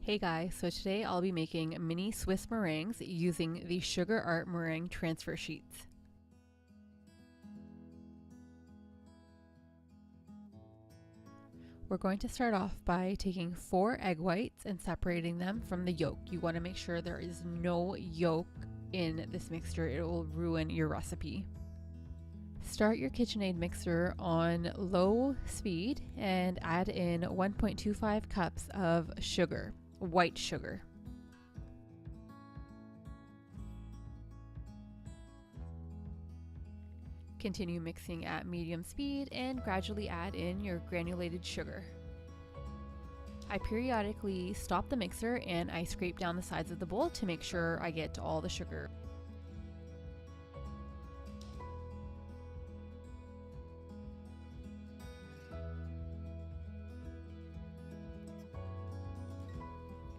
Hey guys, so today I'll be making mini Swiss meringues using the Sugar Art meringue transfer sheets. We're going to start off by taking 4 egg whites and separating them from the yolk. You want to make sure there is no yolk in this mixture, it will ruin your recipe. Start your KitchenAid mixer on low speed and add in 1.25 cups of sugar, white sugar. Continue mixing at medium speed and gradually add in your granulated sugar. I periodically stop the mixer and I scrape down the sides of the bowl to make sure I get all the sugar.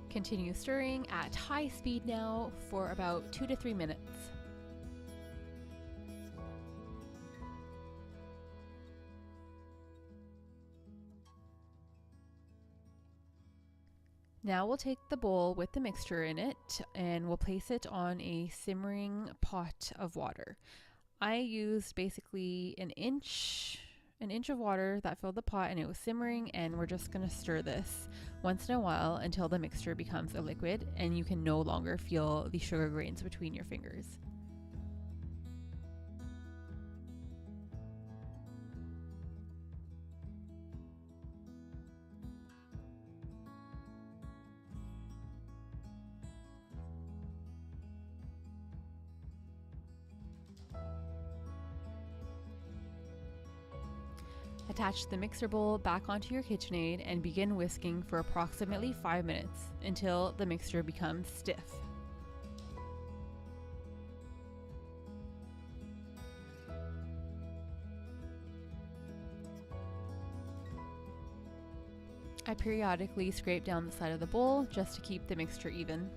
Continue stirring at high speed now for about 2 to 3 minutes. Now we'll take the bowl with the mixture in it and we'll place it on a simmering pot of water. I used basically an inch of water that filled the pot and it was simmering, and we're just going to stir this once in a while until the mixture becomes a liquid and you can no longer feel the sugar grains between your fingers. Attach the mixer bowl back onto your KitchenAid and begin whisking for approximately 5 minutes until the mixture becomes stiff. I periodically scrape down the side of the bowl just to keep the mixture even.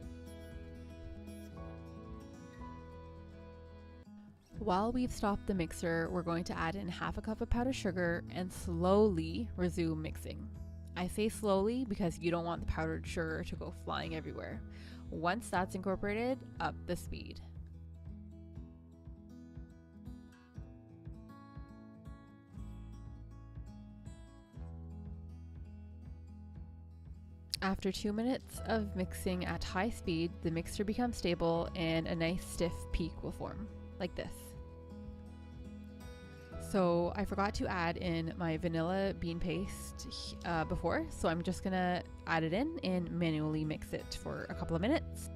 While we've stopped the mixer, we're going to add in half a cup of powdered sugar and slowly resume mixing. I say slowly because you don't want the powdered sugar to go flying everywhere. Once that's incorporated, up the speed. After 2 minutes of mixing at high speed, the mixture becomes stable and a nice stiff peak will form, like this. So I forgot to add in my vanilla bean paste before, so I'm just gonna add it in and manually mix it for a couple of minutes.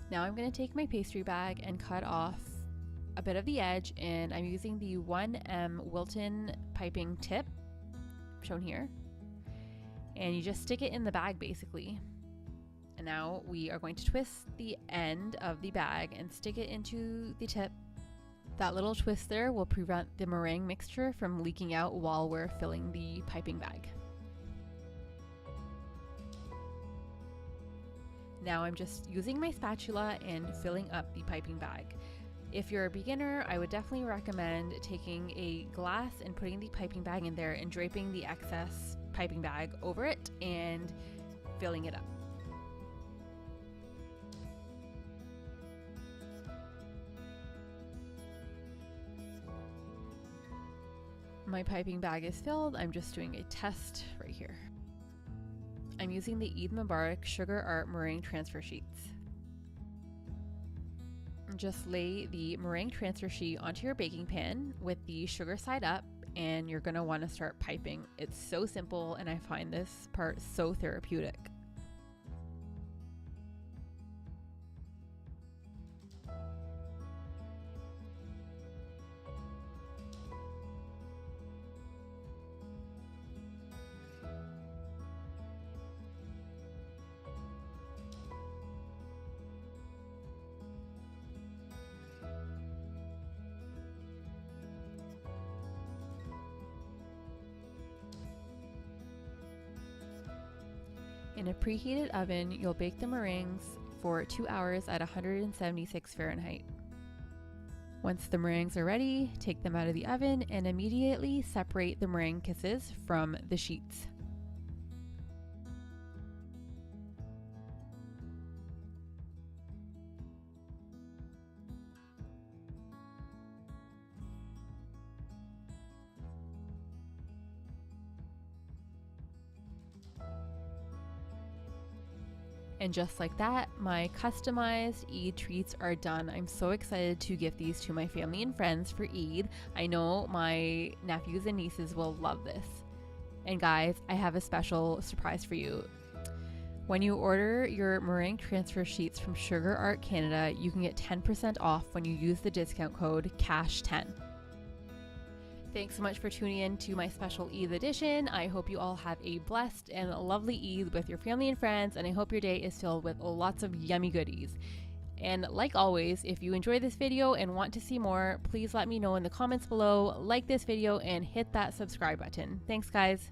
Now I'm gonna take my pastry bag and cut off a bit of the edge, and I'm using the 1M Wilton piping tip shown here, and you just stick it in the bag basically. And now we are going to twist the end of the bag and stick it into the tip. That little twist there will prevent the meringue mixture from leaking out while we're filling the piping bag. Now I'm just using my spatula and filling up the piping bag. If you're a beginner, I would definitely recommend taking a glass and putting the piping bag in there and draping the excess piping bag over it and filling it up. My piping bag is filled. I'm just doing a test right here. I'm using the Eid Mubarak Sugar Art meringue transfer sheets. Just lay the meringue transfer sheet onto your baking pan with the sugar side up, and you're going to want to start piping. It's so simple, and I find this part so therapeutic. In a preheated oven, you'll bake the meringues for 2 hours at 176 Fahrenheit. Once the meringues are ready, take them out of the oven and immediately separate the meringue kisses from the sheets. And just like that, my customized Eid treats are done. I'm so excited to gift these to my family and friends for Eid. I know my nephews and nieces will love this. And guys, I have a special surprise for you. When you order your meringue transfer sheets from Sugar Art Canada, you can get 10% off when you use the discount code CASH10. Thanks so much for tuning in to my special Eid edition. I hope you all have a blessed and lovely Eid with your family and friends, and I hope your day is filled with lots of yummy goodies. And like always, if you enjoyed this video and want to see more, please let me know in the comments below, like this video, and hit that subscribe button. Thanks, guys.